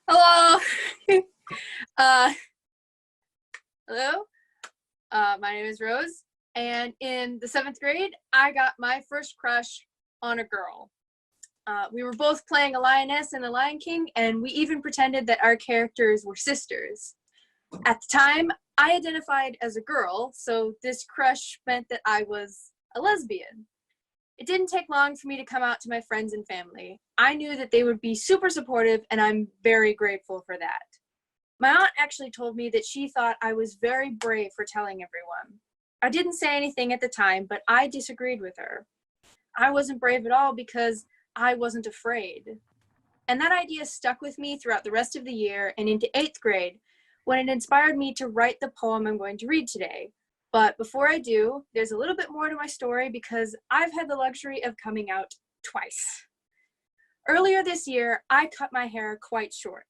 Hello. uh, hello. My name is Rose, and in the 7th grade, I got my first crush on a girl. We were both playing a lioness in The Lion King, and we even pretended that our characters were sisters. At the time, I identified as a girl, so this crush meant that I was a lesbian. It didn't take long for me to come out to my friends and family. I knew that they would be super supportive, and I'm very grateful for that. My aunt actually told me that she thought I was very brave for telling everyone. I didn't say anything at the time, but I disagreed with her. I wasn't brave at all because I wasn't afraid. And that idea stuck with me throughout the rest of the year and into 8th grade, when it inspired me to write the poem I'm going to read today. But before I do, there's a little bit more to my story because I've had the luxury of coming out twice. Earlier this year, I cut my hair quite short.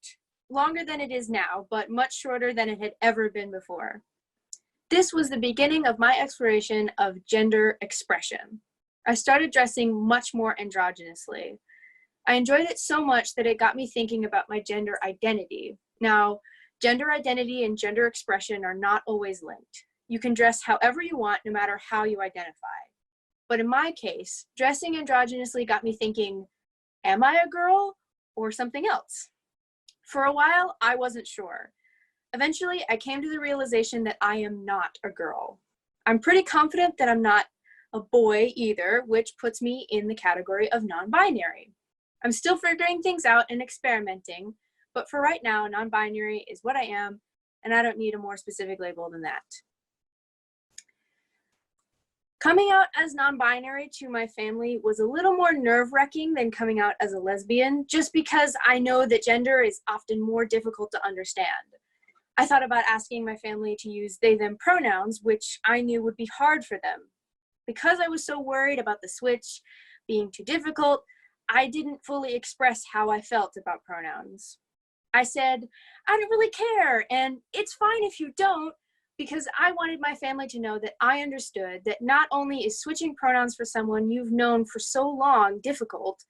Longer than it is now, but much shorter than it had ever been before. This was the beginning of my exploration of gender expression. I started dressing much more androgynously. I enjoyed it so much that it got me thinking about my gender identity. Now, gender identity and gender expression are not always linked. You can dress however you want, no matter how you identify. But in my case, dressing androgynously got me thinking, am I a girl or something else? For a while, I wasn't sure. Eventually, I came to the realization that I am not a girl. I'm pretty confident that I'm not a boy either, which puts me in the category of non-binary. I'm still figuring things out and experimenting, but for right now, non-binary is what I am, and I don't need a more specific label than that. Coming out as non-binary to my family was a little more nerve-wracking than coming out as a lesbian, just because I know that gender is often more difficult to understand. I thought about asking my family to use they/them pronouns, which I knew would be hard for them. Because I was so worried about the switch being too difficult, I didn't fully express how I felt about pronouns. I said, I don't really care, and it's fine if you don't, because I wanted my family to know that I understood that not only is switching pronouns for someone you've known for so long difficult,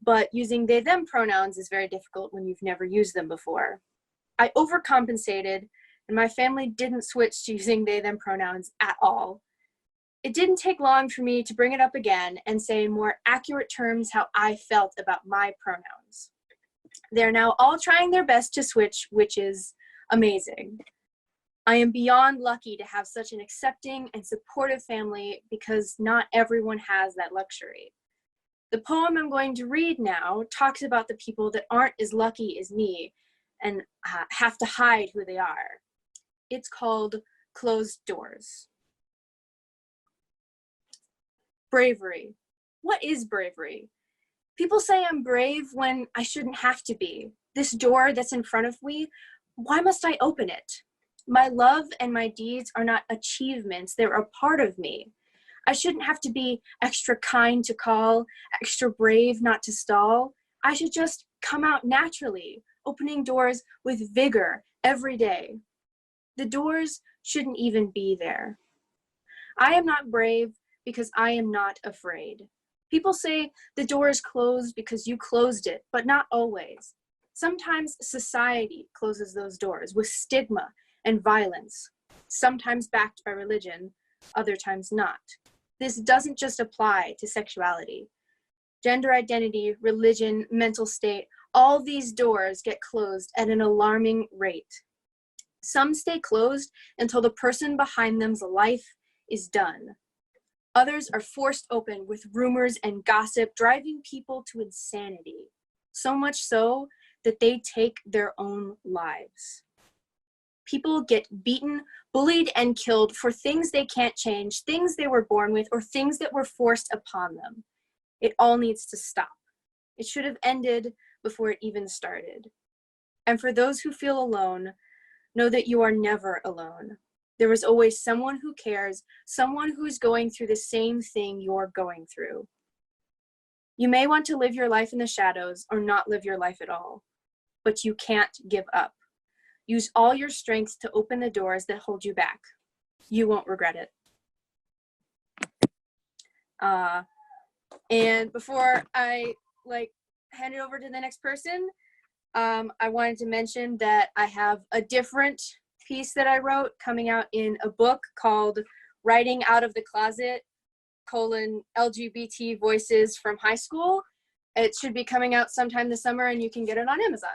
but using they/them pronouns is very difficult when you've never used them before. I overcompensated, and my family didn't switch to using they/them pronouns at all. It didn't take long for me to bring it up again and say in more accurate terms how I felt about my pronouns. They're now all trying their best to switch, which is amazing. I am beyond lucky to have such an accepting and supportive family because not everyone has that luxury. The poem I'm going to read now talks about the people that aren't as lucky as me and have to hide who they are. It's called Closed Doors. Bravery. What is bravery? People say I'm brave when I shouldn't have to be. This door that's in front of me, why must I open it? My love and my deeds are not achievements, they're a part of me. I shouldn't have to be extra kind to call, extra brave not to stall. I should just come out naturally, opening doors with vigor every day. The doors shouldn't even be there. I am not brave because I am not afraid. People say the door is closed because you closed it, but not always. Sometimes society closes those doors with stigma and violence, sometimes backed by religion, other times not. This doesn't just apply to sexuality. Gender identity, religion, mental state, all these doors get closed at an alarming rate. Some stay closed until the person behind them's life is done. Others are forced open with rumors and gossip, driving people to insanity, so much so that they take their own lives. People get beaten, bullied, and killed for things they can't change, things they were born with, or things that were forced upon them. It all needs to stop. It should have ended before it even started. And for those who feel alone, know that you are never alone. There is always someone who cares, someone who's going through the same thing you're going through. You may want to live your life in the shadows or not live your life at all, but you can't give up. Use all your strength to open the doors that hold you back. You won't regret it. And before I hand it over to the next person, I wanted to mention that I have a different piece that I wrote coming out in a book called Writing Out of the Closet, LGBT Voices from High School. It should be coming out sometime this summer, and you can get it on Amazon.